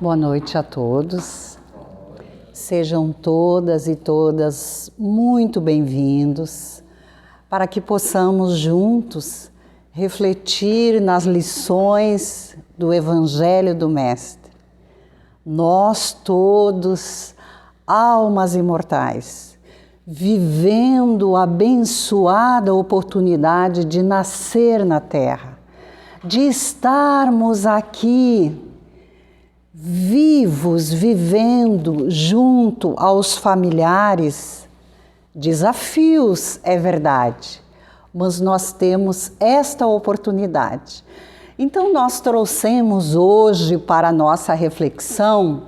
Boa noite a todos. Sejam todas e todas muito bem-vindos para que possamos juntos refletir nas lições do Evangelho do Mestre. Nós todos, almas imortais, vivendo a abençoada oportunidade de nascer na Terra, de estarmos aqui vivos, vivendo junto aos familiares. Desafios, é verdade, mas nós temos esta oportunidade. Então nós trouxemos hoje para a nossa reflexão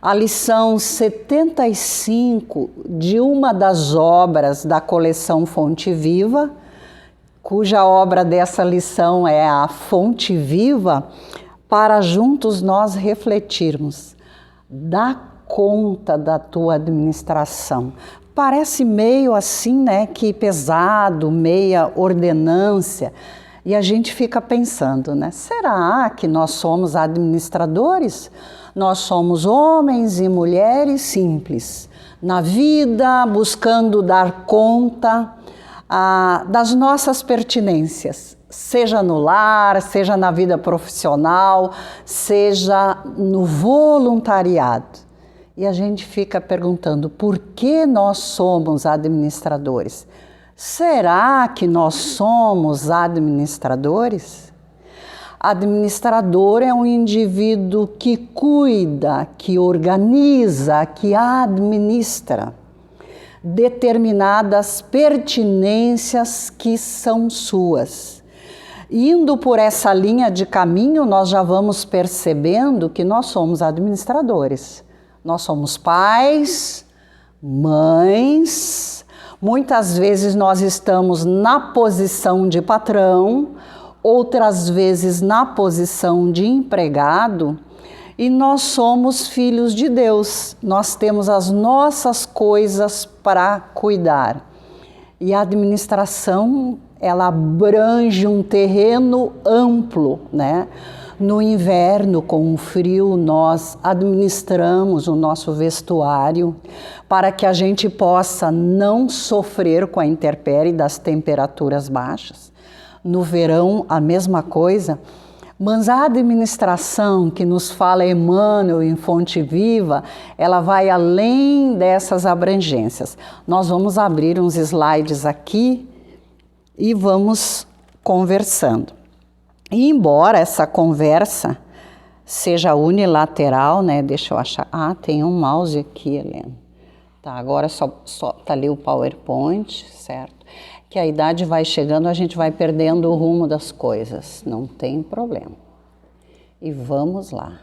a lição 75 de uma das obras da coleção Fonte Viva, cuja obra dessa lição é a Fonte Viva, para juntos nós refletirmos. Dá conta da tua administração. Parece meio assim, né, que pesado, meia ordenância, e a gente fica pensando, né, será que nós somos administradores? Nós somos homens e mulheres simples, na vida, buscando dar conta das nossas pertinências, seja no lar, seja na vida profissional, seja no voluntariado. E a gente fica perguntando, por que nós somos administradores? Será que nós somos administradores? Administrador é um indivíduo que cuida, que organiza, que administra determinadas pertinências que são suas. Indo por essa linha de caminho, nós já vamos percebendo que nós somos administradores. Nós somos pais, mães, muitas vezes nós estamos na posição de patrão, outras vezes na posição de empregado, e nós somos filhos de Deus. Nós temos as nossas coisas para cuidar. E a administração, ela abrange um terreno amplo, né? No inverno, com o frio, nós administramos o nosso vestuário para que a gente possa não sofrer com a intempérie das temperaturas baixas. No verão, a mesma coisa. Mas a administração que nos fala Emmanuel em Fonte Viva, ela vai além dessas abrangências. Nós vamos abrir uns slides aqui e vamos conversando. E embora essa conversa seja unilateral, né? Deixa eu achar. Ah, tem um mouse aqui, Helena. Tá, agora só tá ali o PowerPoint, certo? Que a idade vai chegando, a gente vai perdendo o rumo das coisas. Não tem problema. E vamos lá.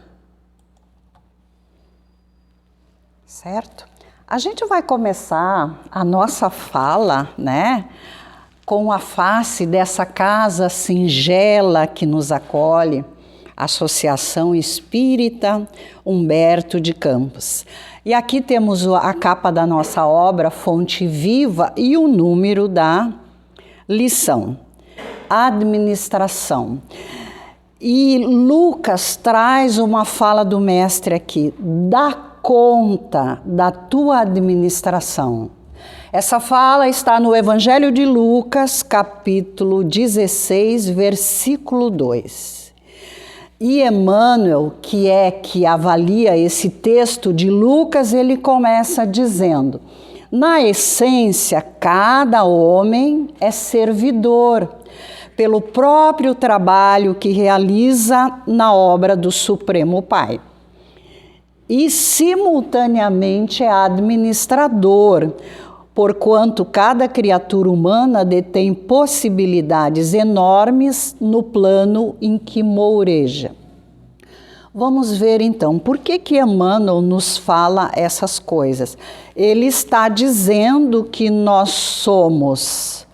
Certo? A gente vai começar a nossa fala, né, com a face dessa casa singela que nos acolhe, Associação Espírita Humberto de Campos. E aqui temos a capa da nossa obra, Fonte Viva, e o número da lição, administração. E Lucas traz uma fala do mestre aqui, dá conta da tua administração. Essa fala está no Evangelho de Lucas, capítulo 16, versículo 2. E Emmanuel, que avalia esse texto de Lucas, ele começa dizendo: na essência, cada homem é servidor, pelo próprio trabalho que realiza na obra do Supremo Pai. E, simultaneamente, é administrador, porquanto cada criatura humana detém possibilidades enormes no plano em que moureja. Vamos ver então, por que Emmanuel nos fala essas coisas? Ele está dizendo que nós somos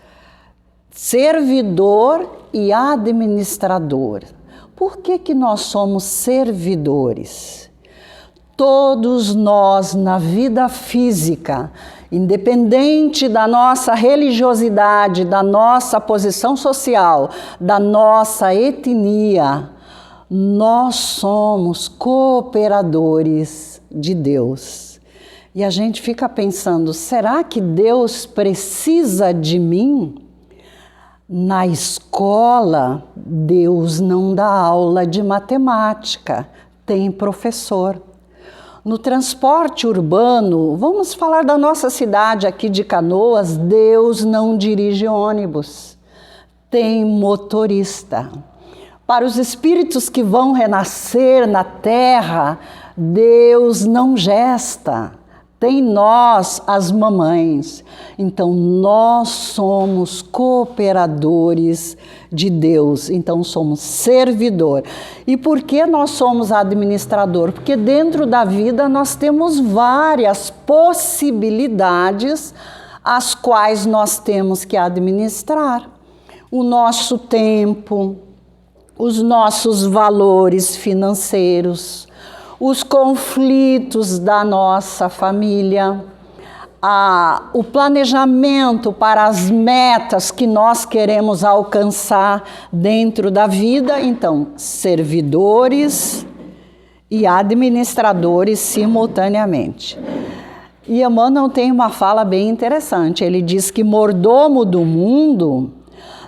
servidor e administrador. Por que nós somos servidores? Todos nós na vida física, independente da nossa religiosidade, da nossa posição social, da nossa etnia, Nós somos cooperadores de Deus. E a gente fica pensando, será que Deus precisa de mim? Na escola, Deus não dá aula de matemática, tem professor. No transporte urbano, vamos falar da nossa cidade aqui de Canoas, Deus não dirige ônibus, tem motorista. Para os espíritos que vão renascer na terra, Deus não gesta, tem nós, as mamães. Então, nós somos cooperadores de Deus, então somos servidor. E por que nós somos administrador? Porque dentro da vida nós temos várias possibilidades as quais nós temos que administrar. O nosso tempo, os nossos valores financeiros, os conflitos da nossa família, o planejamento para as metas que nós queremos alcançar dentro da vida. Então, servidores e administradores simultaneamente. E Emmanuel tem uma fala bem interessante. Ele diz que mordomo do mundo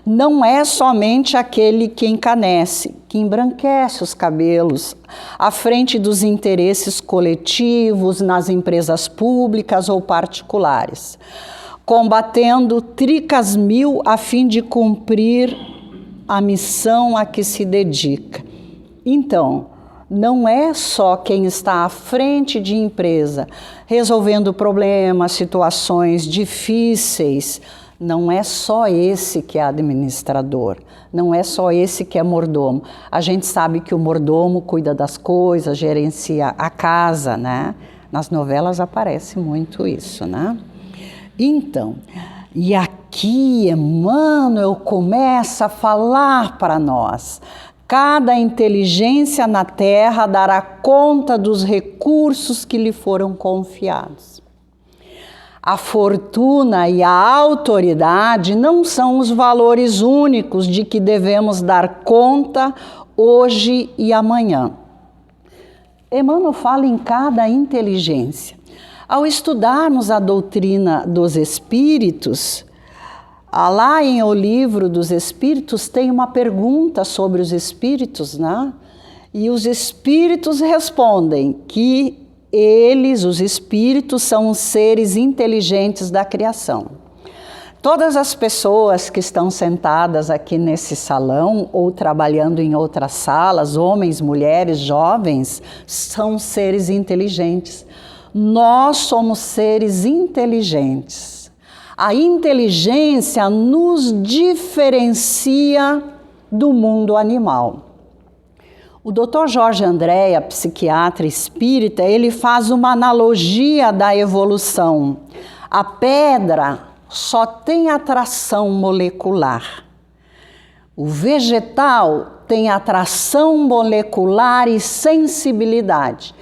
não é somente aquele que encanece, que embranquece os cabelos à frente dos interesses coletivos nas empresas públicas ou particulares, combatendo tricas mil a fim de cumprir a missão a que se dedica. Então, não é só quem está à frente de empresa, resolvendo problemas, situações difíceis. Não é só esse que é administrador, não é só esse que é mordomo. A gente sabe que o mordomo cuida das coisas, gerencia a casa, né? Nas novelas aparece muito isso, né? Então, e aqui Emmanuel começa a falar para nós. Cada inteligência na terra dará conta dos recursos que lhe foram confiados. A fortuna e a autoridade não são os valores únicos de que devemos dar conta hoje e amanhã. Emmanuel fala em cada inteligência. Ao estudarmos a doutrina dos espíritos, lá em O Livro dos Espíritos tem uma pergunta sobre os espíritos, né? E os espíritos respondem que eles, os espíritos, são os seres inteligentes da criação. Todas as pessoas que estão sentadas aqui nesse salão ou trabalhando em outras salas, homens, mulheres, jovens, são seres inteligentes. Nós somos seres inteligentes. A inteligência nos diferencia do mundo animal. O Dr. Jorge Andréa, psiquiatra espírita, ele faz uma analogia da evolução. A pedra só tem atração molecular. O vegetal tem atração molecular e sensibilidade.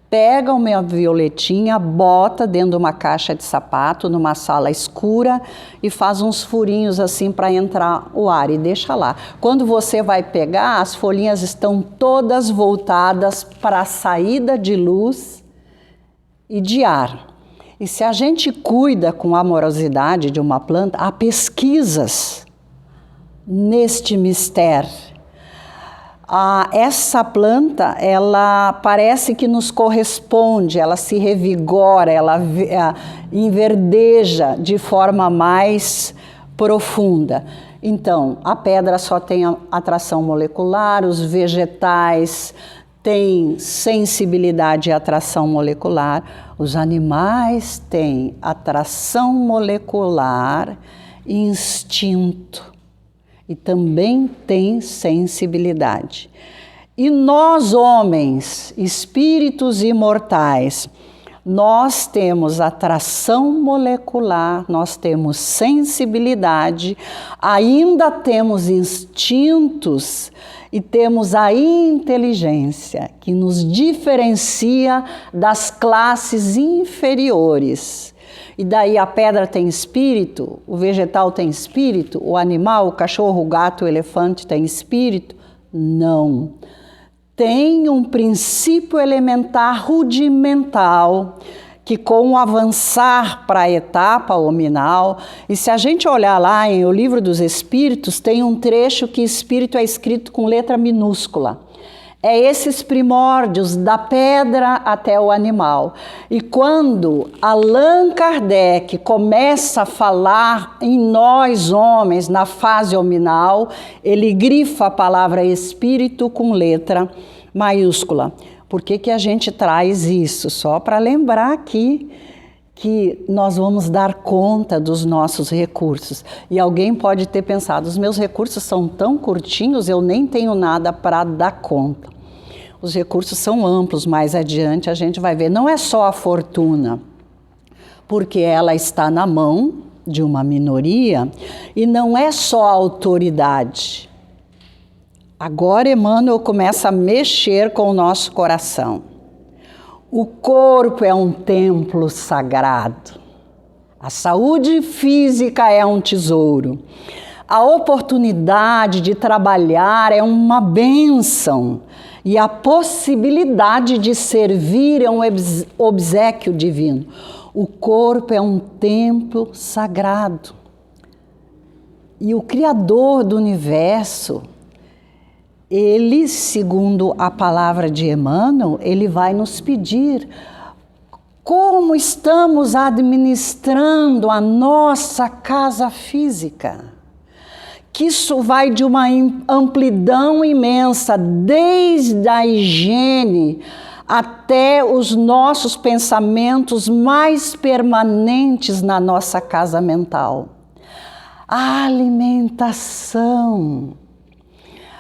Pega uma violetinha, bota dentro de uma caixa de sapato, numa sala escura e faz uns furinhos assim para entrar o ar e deixa lá. Quando você vai pegar, as folhinhas estão todas voltadas para a saída de luz e de ar. E se a gente cuida com amorosidade de uma planta, há pesquisas neste mistério. Essa planta, ela parece que nos corresponde, ela se revigora, ela enverdeja de forma mais profunda. Então, a pedra só tem atração molecular, os vegetais têm sensibilidade e atração molecular, os animais têm atração molecular e instinto. E também tem sensibilidade. E nós, homens, espíritos imortais, nós temos atração molecular, nós temos sensibilidade, ainda temos instintos e temos a inteligência que nos diferencia das classes inferiores. E daí a pedra tem espírito, o vegetal tem espírito, o animal, o cachorro, o gato, o elefante tem espírito? Não. tem um princípio elementar rudimental, que com o avançar para a etapa hominal, e se a gente olhar lá em O Livro dos Espíritos, tem um trecho que espírito é escrito com letra minúscula. É esses primórdios, da pedra até o animal. E quando Allan Kardec começa a falar em nós homens, na fase hominal, ele grifa a palavra espírito com letra maiúscula. Por que a gente traz isso? Só para lembrar aqui que nós vamos dar conta dos nossos recursos. E alguém pode ter pensado, os meus recursos são tão curtinhos, eu nem tenho nada para dar conta. Os recursos são amplos, mais adiante a gente vai ver. Não é só a fortuna, porque ela está na mão de uma minoria, e não é só a autoridade. Agora Emmanuel começa a mexer com o nosso coração. O corpo é um templo sagrado. A saúde física é um tesouro. A oportunidade de trabalhar é uma bênção. E a possibilidade de servir é um obséquio divino. O corpo é um templo sagrado. E o Criador do universo, ele, segundo a palavra de Emmanuel, ele vai nos pedir como estamos administrando a nossa casa física. Que isso vai de uma amplidão imensa, desde a higiene até os nossos pensamentos mais permanentes na nossa casa mental. A alimentação.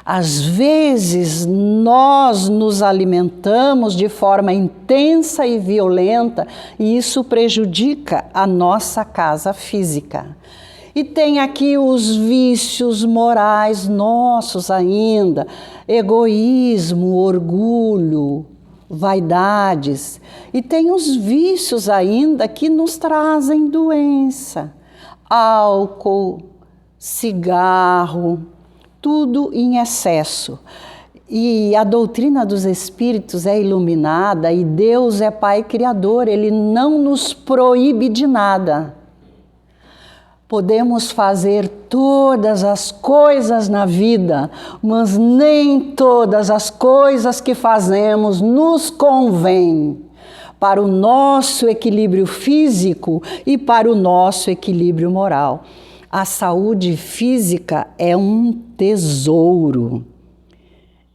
Às vezes nós nos alimentamos de forma intensa e violenta e isso prejudica a nossa casa física. E tem aqui os vícios morais nossos ainda, egoísmo, orgulho, vaidades. E tem os vícios ainda que nos trazem doença, álcool, cigarro, tudo em excesso. E a doutrina dos Espíritos é iluminada e Deus é Pai Criador, Ele não nos proíbe de nada. Podemos fazer todas as coisas na vida, mas nem todas as coisas que fazemos nos convêm para o nosso equilíbrio físico e para o nosso equilíbrio moral. A saúde física é um tesouro.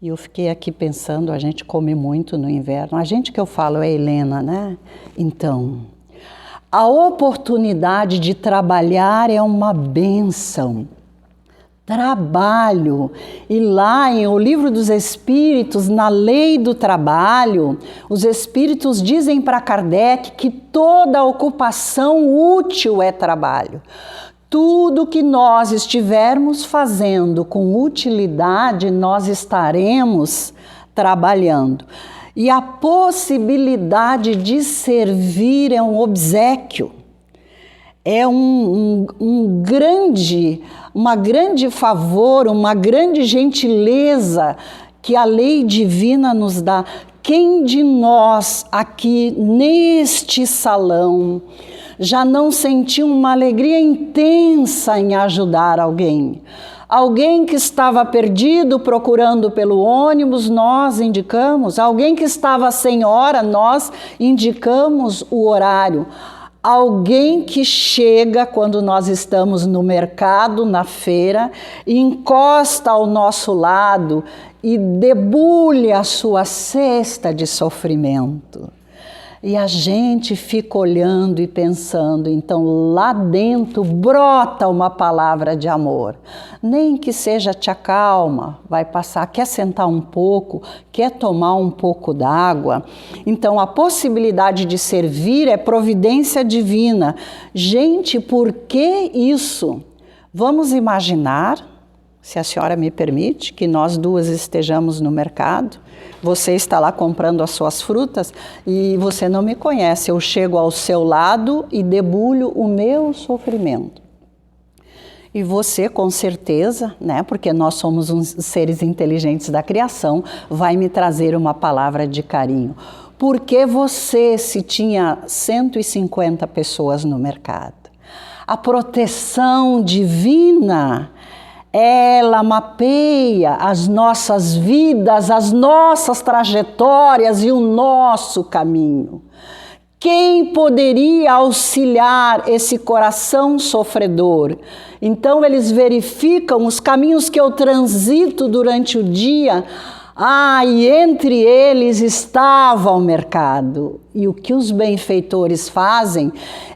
E eu fiquei aqui pensando, a gente come muito no inverno. A gente que eu falo é Helena, né? Então, a oportunidade de trabalhar é uma bênção. Trabalho. E lá em O Livro dos Espíritos, na lei do trabalho, os Espíritos dizem para Kardec que toda ocupação útil é trabalho. Tudo que nós estivermos fazendo com utilidade, nós estaremos trabalhando. E a possibilidade de servir é um obséquio, é uma grande favor, uma grande gentileza que a lei divina nos dá. Quem de nós aqui neste salão já não sentiu uma alegria intensa em ajudar alguém? Alguém que estava perdido procurando pelo ônibus, nós indicamos. Alguém que estava sem hora, nós indicamos o horário. Alguém que chega quando nós estamos no mercado, na feira, e encosta ao nosso lado e debulha a sua cesta de sofrimento. E a gente fica olhando e pensando, então lá dentro brota uma palavra de amor. Nem que seja te acalma, vai passar, quer sentar um pouco, quer tomar um pouco d'água. Então a possibilidade de servir é providência divina. Gente, por que isso? Vamos imaginar, se a senhora me permite, que nós duas estejamos no mercado. Você está lá comprando as suas frutas e você não me conhece. Eu chego ao seu lado e debulho o meu sofrimento. E você, com certeza, né, porque nós somos uns seres inteligentes da criação, vai me trazer uma palavra de carinho. Porque você, se tinha 150 pessoas no mercado, a proteção divina, ela mapeia as nossas vidas, as nossas trajetórias e o nosso caminho. Quem poderia auxiliar esse coração sofredor? Então eles verificam os caminhos que eu transito durante o dia. E entre eles estava o mercado. E o que os benfeitores fazem?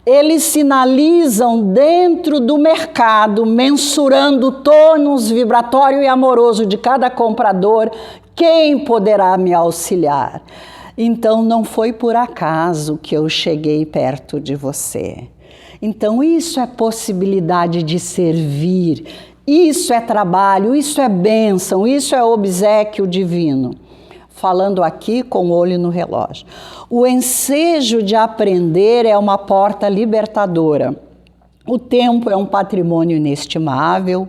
Eles sinalizam dentro do mercado, mensurando o tônus vibratório e amoroso de cada comprador, quem poderá me auxiliar. Então não foi por acaso que eu cheguei perto de você. Então isso é possibilidade de servir, isso é trabalho, isso é bênção, isso é obséquio divino. Falando aqui com o olho no relógio. O ensejo de aprender é uma porta libertadora. O tempo é um patrimônio inestimável,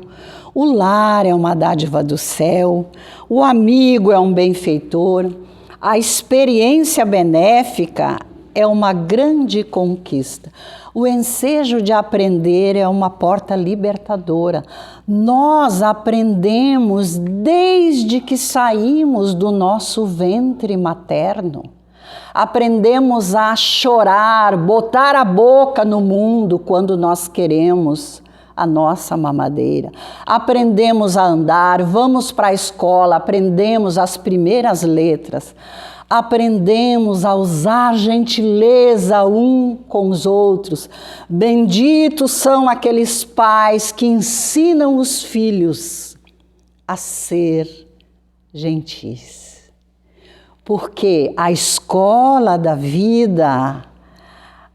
o lar é uma dádiva do céu, o amigo é um benfeitor. A experiência benéfica é uma grande conquista. O ensejo de aprender é uma porta libertadora. Nós aprendemos desde que saímos do nosso ventre materno. Aprendemos a chorar, botar a boca no mundo quando nós queremos a nossa mamadeira. Aprendemos a andar, vamos para a escola, aprendemos as primeiras letras. Aprendemos a usar gentileza um com os outros. Benditos são aqueles pais que ensinam os filhos a ser gentis. Porque a escola da vida,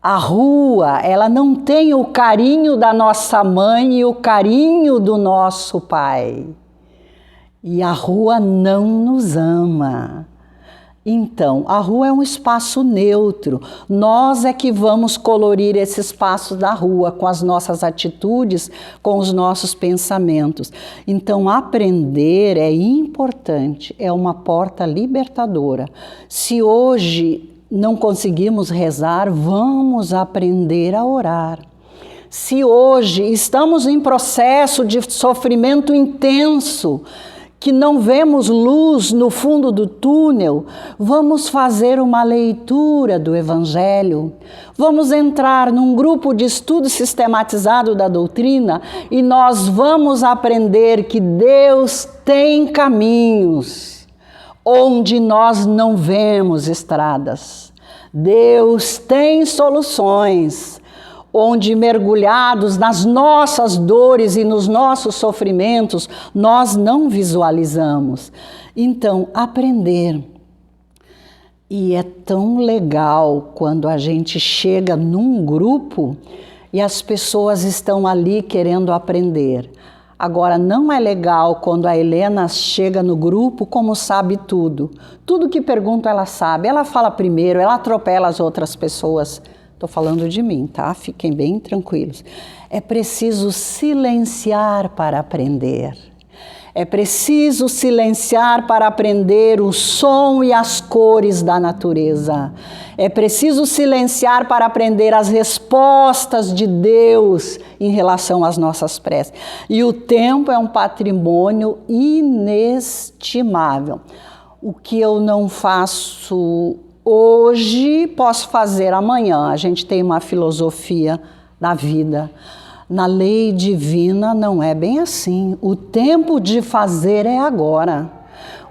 a rua, ela não tem o carinho da nossa mãe e o carinho do nosso pai. E a rua não nos ama. Então, a rua é um espaço neutro. Nós é que vamos colorir esse espaço da rua com as nossas atitudes, com os nossos pensamentos. Então, aprender é importante, é uma porta libertadora. Se hoje não conseguimos rezar, vamos aprender a orar. Se hoje estamos em processo de sofrimento intenso, que não vemos luz no fundo do túnel, vamos fazer uma leitura do Evangelho, vamos entrar num grupo de estudo sistematizado da doutrina e nós vamos aprender que Deus tem caminhos onde nós não vemos estradas. Deus tem soluções onde, mergulhados nas nossas dores e nos nossos sofrimentos, nós não visualizamos. Então, aprender. E é tão legal quando a gente chega num grupo e as pessoas estão ali querendo aprender. Agora, não é legal quando a Helena chega no grupo como sabe tudo. Tudo que pergunta ela sabe, ela fala primeiro, ela atropela as outras pessoas. Estou falando de mim, tá? Fiquem bem tranquilos. É preciso silenciar para aprender. É preciso silenciar para aprender o som e as cores da natureza. É preciso silenciar para aprender as respostas de Deus em relação às nossas preces. E o tempo é um patrimônio inestimável. O que eu não faço hoje, posso fazer amanhã. A gente tem uma filosofia da vida. Na lei divina não é bem assim. O tempo de fazer é agora.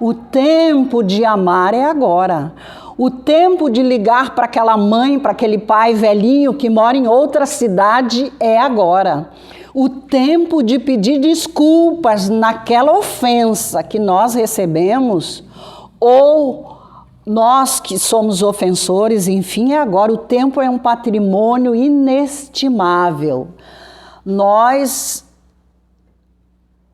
O tempo de amar é agora. O tempo de ligar para aquela mãe, para aquele pai velhinho que mora em outra cidade é agora. O tempo de pedir desculpas naquela ofensa que nós recebemos ou nós que somos ofensores, enfim, é agora. O tempo é um patrimônio inestimável. Nós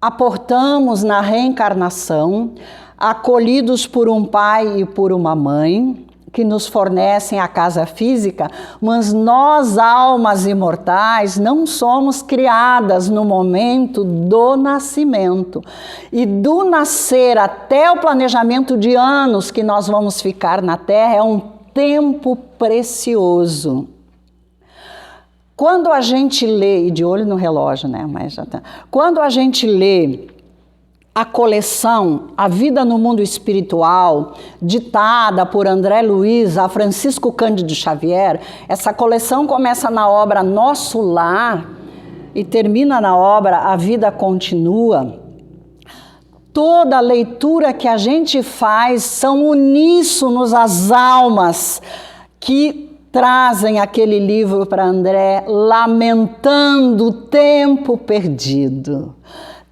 aportamos na reencarnação, acolhidos por um pai e por uma mãe, que nos fornecem a casa física, mas nós, almas imortais, não somos criadas no momento do nascimento. E do nascer até o planejamento de anos que nós vamos ficar na Terra é um tempo precioso. Quando a gente lê, e de olho no relógio, né? Mas já tá. Quando a gente lê a coleção A Vida no Mundo Espiritual, ditada por André Luiz a Francisco Cândido Xavier, essa coleção começa na obra Nosso Lar e termina na obra A Vida Continua. Toda a leitura que a gente faz são uníssonos às almas que trazem aquele livro para André, lamentando o tempo perdido.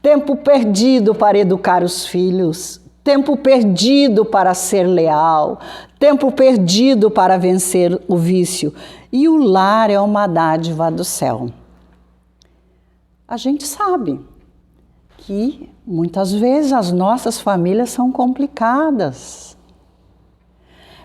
Tempo perdido para educar os filhos, tempo perdido para ser leal, tempo perdido para vencer o vício. E o lar é uma dádiva do céu. A gente sabe que muitas vezes as nossas famílias são complicadas.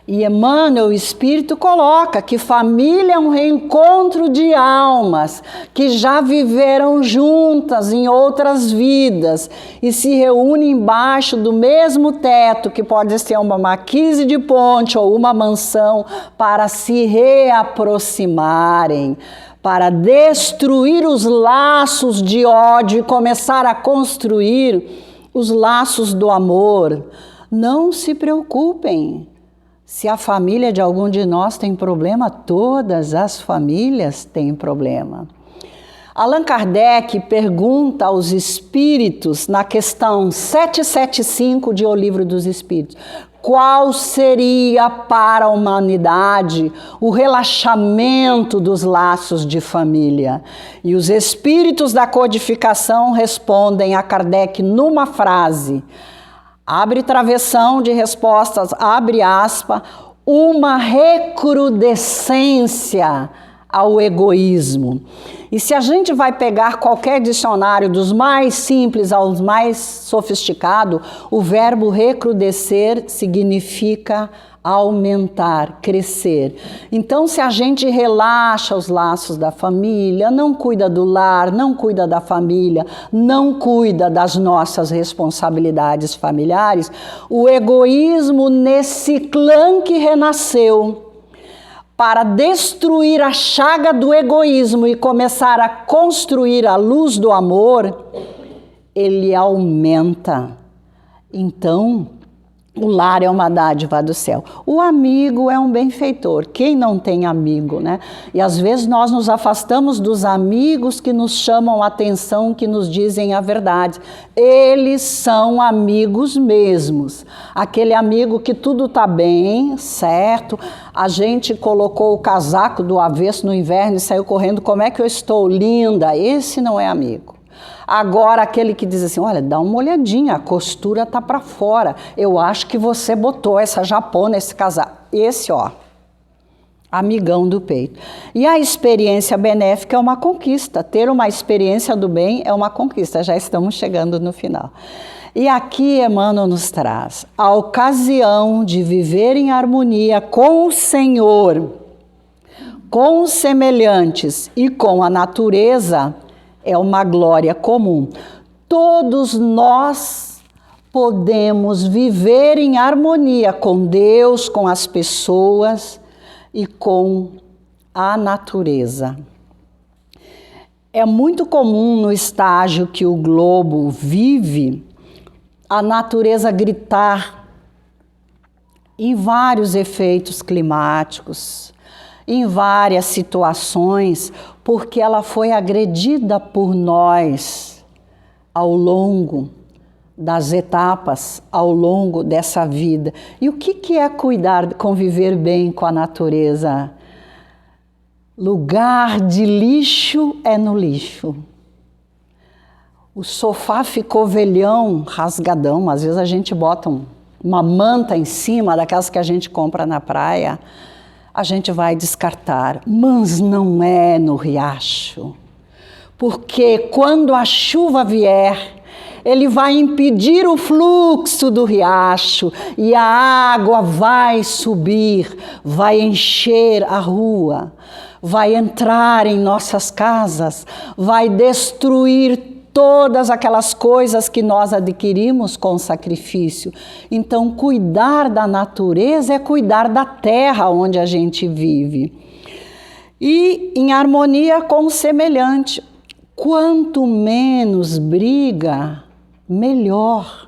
E Emmanuel, o Espírito, coloca que família é um reencontro de almas que já viveram juntas em outras vidas e se reúnem embaixo do mesmo teto, que pode ser uma marquise de ponte ou uma mansão, para se reaproximarem, para destruir os laços de ódio e começar a construir os laços do amor. Não se preocupem. Se a família de algum de nós tem problema, todas as famílias têm problema. Allan Kardec pergunta aos espíritos, na questão 775 de O Livro dos Espíritos, qual seria para a humanidade o relaxamento dos laços de família? E os espíritos da codificação respondem a Kardec numa frase: abre travessão de respostas, abre aspa, uma recrudescência ao egoísmo. E se a gente vai pegar qualquer dicionário, dos mais simples aos mais sofisticados, o verbo recrudescer significa aumentar, crescer. Então, se a gente relaxa os laços da família, não cuida do lar, não cuida da família, não cuida das nossas responsabilidades familiares, o egoísmo nesse clã que renasceu para destruir a chaga do egoísmo e começar a construir a luz do amor, ele aumenta. Então, o lar é uma dádiva do céu. O amigo é um benfeitor. Quem não tem amigo, né? E às vezes nós nos afastamos dos amigos que nos chamam a atenção, que nos dizem a verdade. Eles são amigos mesmos. Aquele amigo que tudo está bem, certo? A gente colocou o casaco do avesso no inverno e saiu correndo. Como é que eu estou linda? Esse não é amigo. Agora, aquele que diz assim, olha, dá uma olhadinha, a costura tá para fora. Eu acho que você botou essa japona, esse casaco. Esse, ó, amigão do peito. E a experiência benéfica é uma conquista. Ter uma experiência do bem é uma conquista. Já estamos chegando no final. E aqui Emmanuel nos traz a ocasião de viver em harmonia com o Senhor, com os semelhantes e com a natureza, é uma glória comum. Todos nós podemos viver em harmonia com Deus, com as pessoas e com a natureza. É muito comum no estágio que o globo vive, a natureza gritar em vários efeitos climáticos, em várias situações, porque ela foi agredida por nós ao longo das etapas, ao longo dessa vida. E o que é cuidar, conviver bem com a natureza? Lugar de lixo é no lixo. O sofá ficou velhão, rasgadão, às vezes a gente bota uma manta em cima daquelas que a gente compra na praia, a gente vai descartar, mas não é no riacho, porque quando a chuva vier, ele vai impedir o fluxo do riacho e a água vai subir, vai encher a rua, vai entrar em nossas casas, vai destruir todas aquelas coisas que nós adquirimos com sacrifício. Então, cuidar da natureza é cuidar da terra onde a gente vive. E em harmonia com o semelhante. Quanto menos briga, melhor.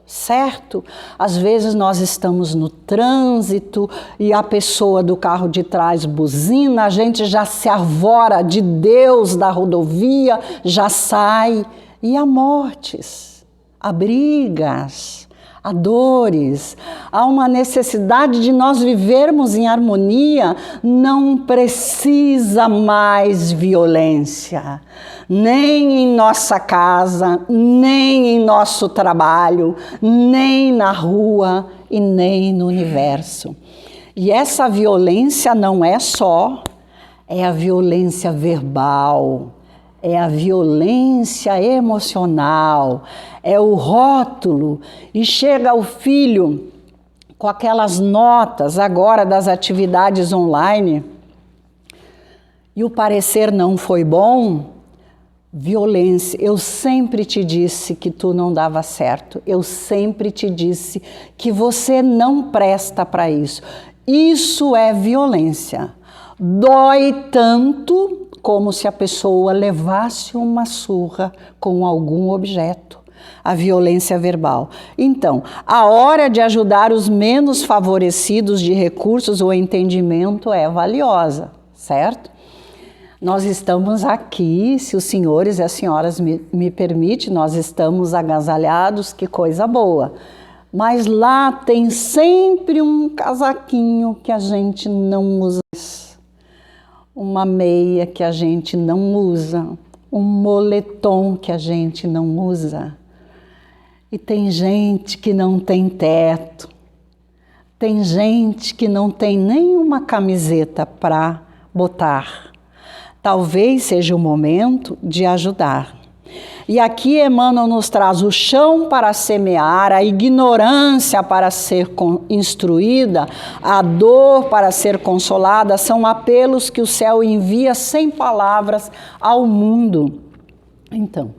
Certo? Às vezes nós estamos no trânsito e a pessoa do carro de trás buzina, a gente já se arvora de Deus da rodovia, já sai. E há mortes, há brigas, há dores, há uma necessidade de nós vivermos em harmonia. Não precisa mais violência, nem em nossa casa, nem em nosso trabalho, nem na rua e nem no universo. E essa violência não é só, é a violência verbal, é a violência emocional, é o rótulo. E chega o filho com aquelas notas agora das atividades online e o parecer não foi bom. Violência. Eu sempre te disse que tu não dava certo. Eu sempre te disse que você não presta para isso. Isso é violência. Dói tanto como se a pessoa levasse uma surra com algum objeto. A violência verbal. Então, a hora de ajudar os menos favorecidos de recursos ou entendimento é valiosa, certo? Nós estamos aqui, se os senhores e as senhoras me permitem, nós estamos agasalhados, que coisa boa. Mas lá tem sempre um casaquinho que a gente não usa, uma meia que a gente não usa, um moletom que a gente não usa. E tem gente que não tem teto, tem gente que não tem nenhuma camiseta para botar. Talvez seja o momento de ajudar. E aqui Emmanuel nos traz o chão para semear, a ignorância para ser instruída, a dor para ser consolada, são apelos que o céu envia sem palavras ao mundo. Então,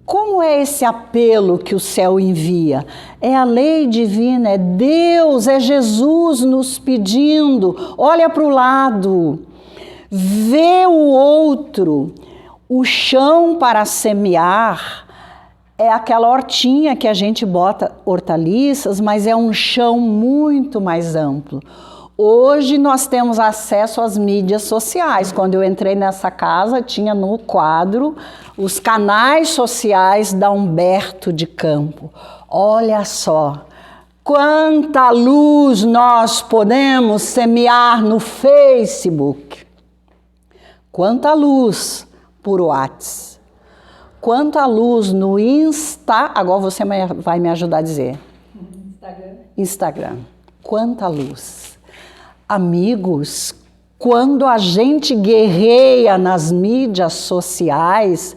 como é esse apelo que o céu envia? É a lei divina, é Deus, é Jesus nos pedindo, olha para o lado. Vê o outro. O chão para semear é aquela hortinha que a gente bota hortaliças, mas é um chão muito mais amplo. Hoje nós temos acesso às mídias sociais. Quando eu entrei nessa casa, tinha no quadro os canais sociais da Humberto de Campos. Olha só, quanta luz nós podemos semear no Facebook. Quanta luz por WhatsApp, quanta luz no agora você vai me ajudar a dizer. Instagram. Quanta luz. Amigos, quando a gente guerreia nas mídias sociais,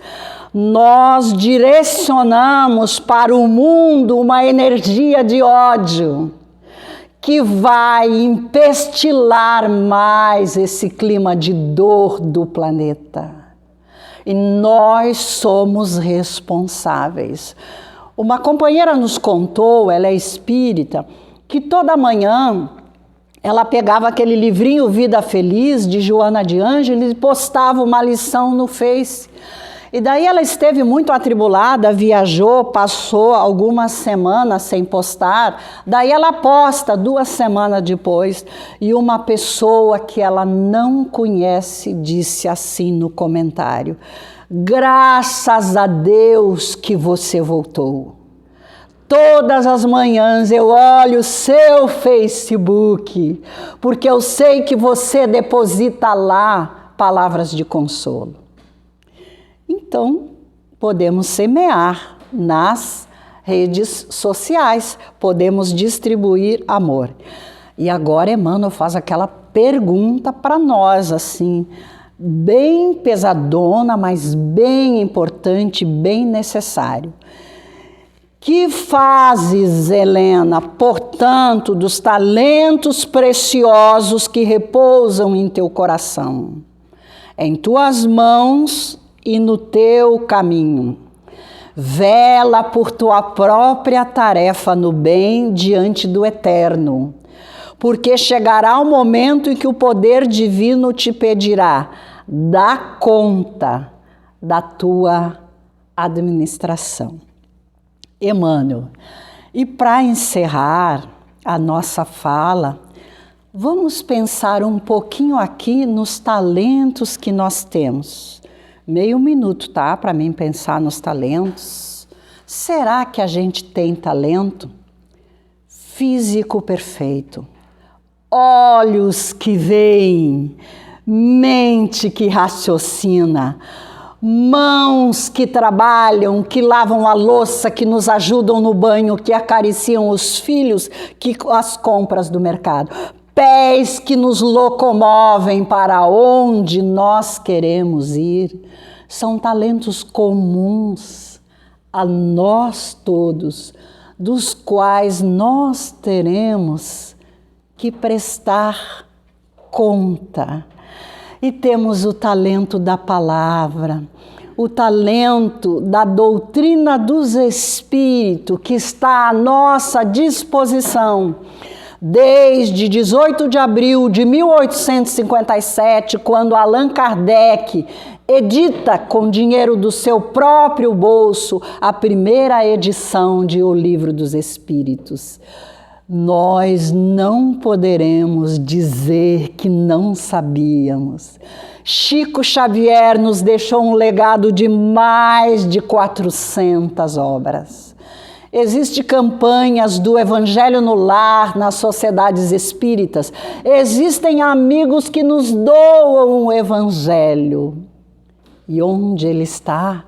nós direcionamos para o mundo uma energia de ódio que vai empestilar mais esse clima de dor do planeta. E nós somos responsáveis. Uma companheira nos contou, ela é espírita, que toda manhã ela pegava aquele livrinho Vida Feliz, de Joana de Ângeles, e postava uma lição no Face. E daí ela esteve muito atribulada, viajou, passou algumas semanas sem postar. Daí ela posta 2 semanas depois e uma pessoa que ela não conhece disse assim no comentário: graças a Deus que você voltou. Todas as manhãs eu olho o seu Facebook, porque eu sei que você deposita lá palavras de consolo. Então, podemos semear nas redes sociais, podemos distribuir amor. E agora Emmanuel faz aquela pergunta para nós, assim, bem pesadona, mas bem importante, bem necessário. Que fazes, Helena, portanto, dos talentos preciosos que repousam em teu coração, em tuas mãos e no teu caminho? Vela por tua própria tarefa no bem diante do Eterno, porque chegará o momento em que o poder divino te pedirá: dá conta da tua administração. Emmanuel. E para encerrar a nossa fala, vamos pensar um pouquinho aqui nos talentos que nós temos. Meio minuto, tá? Para mim pensar nos talentos. Será que a gente tem talento? Físico perfeito, olhos que veem, mente que raciocina, mãos que trabalham, que lavam a louça, que nos ajudam no banho, que acariciam os filhos, que as compras do mercado. Pés que nos locomovem para onde nós queremos ir. São talentos comuns a nós todos, dos quais nós teremos que prestar conta. E temos o talento da palavra, o talento da doutrina dos espíritos, que está à nossa disposição desde 18 de abril de 1857, quando Allan Kardec edita com dinheiro do seu próprio bolso a primeira edição de O Livro dos Espíritos. Nós não poderemos dizer que não sabíamos. Chico Xavier nos deixou um legado de mais de 400 obras. Existem campanhas do Evangelho no Lar, nas sociedades espíritas. Existem amigos que nos doam o Evangelho. E onde ele está?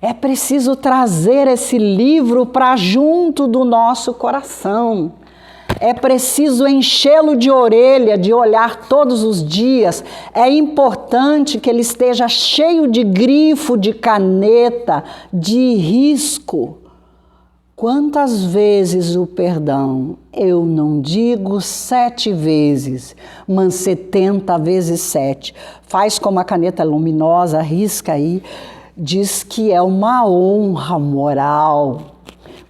É preciso trazer esse livro para junto do nosso coração. É preciso enchê-lo de orelha, de olhar todos os dias. É importante que ele esteja cheio de grifo, de caneta, de risco. Quantas vezes o perdão? Eu não digo 7 vezes, mas 70 vezes 7. Faz como a caneta luminosa, risca aí. Diz que é uma honra moral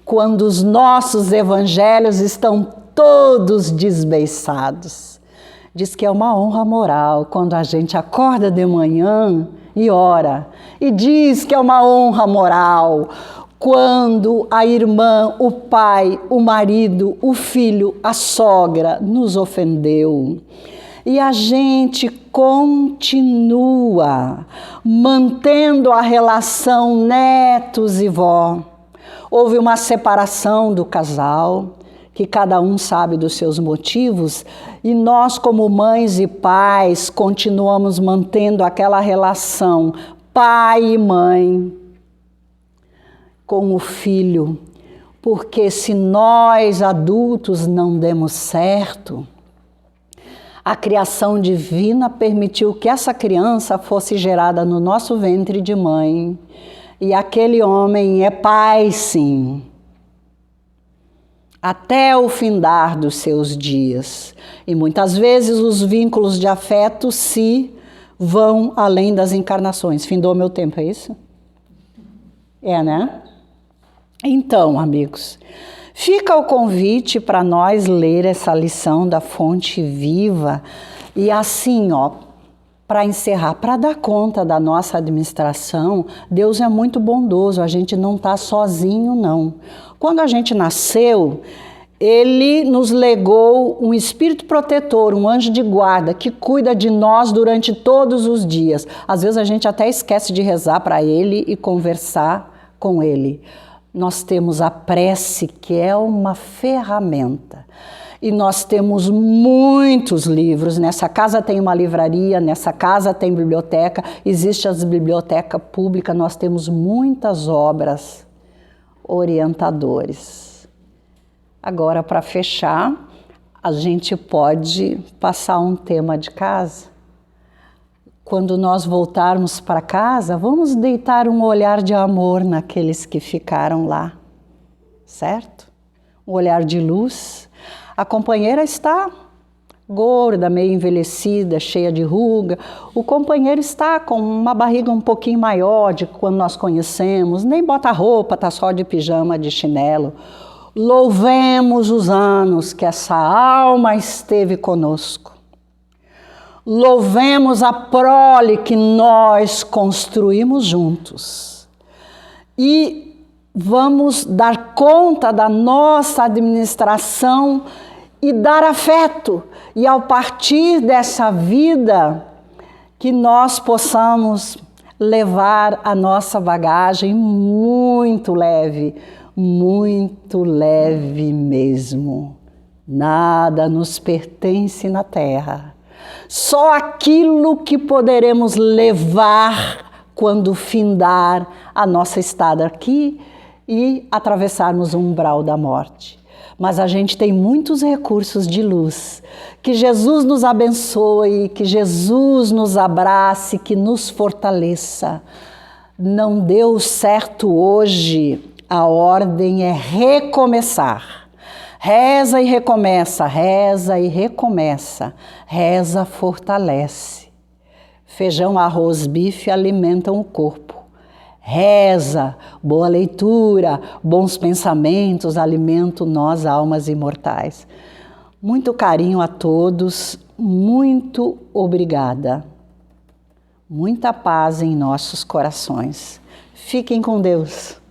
quando os nossos evangelhos estão todos desbeiçados. Diz que é uma honra moral quando a gente acorda de manhã e ora. E diz que é uma honra moral quando a irmã, o pai, o marido, o filho, a sogra nos ofendeu. E a gente continua mantendo a relação netos e vó. Houve uma separação do casal, que cada um sabe dos seus motivos, e nós, como mães e pais, continuamos mantendo aquela relação pai e mãe com o filho, porque se nós adultos não demos certo, a criação divina permitiu que essa criança fosse gerada no nosso ventre de mãe, e aquele homem é pai, sim, até o findar dos seus dias. E muitas vezes os vínculos de afeto se vão além das encarnações. Findou meu tempo, é isso? É, né? Então, amigos, fica o convite para nós ler essa lição da Fonte Viva e assim, para encerrar, para dar conta da nossa administração, Deus é muito bondoso, a gente não está sozinho, não. Quando a gente nasceu, Ele nos legou um espírito protetor, um anjo de guarda, que cuida de nós durante todos os dias. Às vezes a gente até esquece de rezar para Ele e conversar com Ele. Nós temos a prece, que é uma ferramenta. E nós temos muitos livros. Nessa casa tem uma livraria, nessa casa tem biblioteca, existe as bibliotecas públicas, nós temos muitas obras orientadores. Agora, para fechar, a gente pode passar um tema de casa. Quando nós voltarmos para casa, vamos deitar um olhar de amor naqueles que ficaram lá, certo? Um olhar de luz. A companheira está gorda, meio envelhecida, cheia de ruga. O companheiro está com uma barriga um pouquinho maior de quando nós conhecemos, nem bota roupa, está só de pijama, de chinelo. Louvemos os anos que essa alma esteve conosco. Louvemos a prole que nós construímos juntos. E vamos dar conta da nossa administração e dar afeto. E ao partir dessa vida, que nós possamos levar a nossa bagagem muito leve mesmo. Nada nos pertence na terra. Só aquilo que poderemos levar quando findar a nossa estada aqui e atravessarmos o umbral da morte. Mas a gente tem muitos recursos de luz. Que Jesus nos abençoe, que Jesus nos abrace, que nos fortaleça. Não deu certo hoje, a ordem é recomeçar. Reza e recomeça, reza e recomeça. Reza fortalece. Feijão, arroz, bife alimentam o corpo. Reza, boa leitura, bons pensamentos alimentam nós, almas imortais. Muito carinho a todos, muito obrigada. Muita paz em nossos corações. Fiquem com Deus.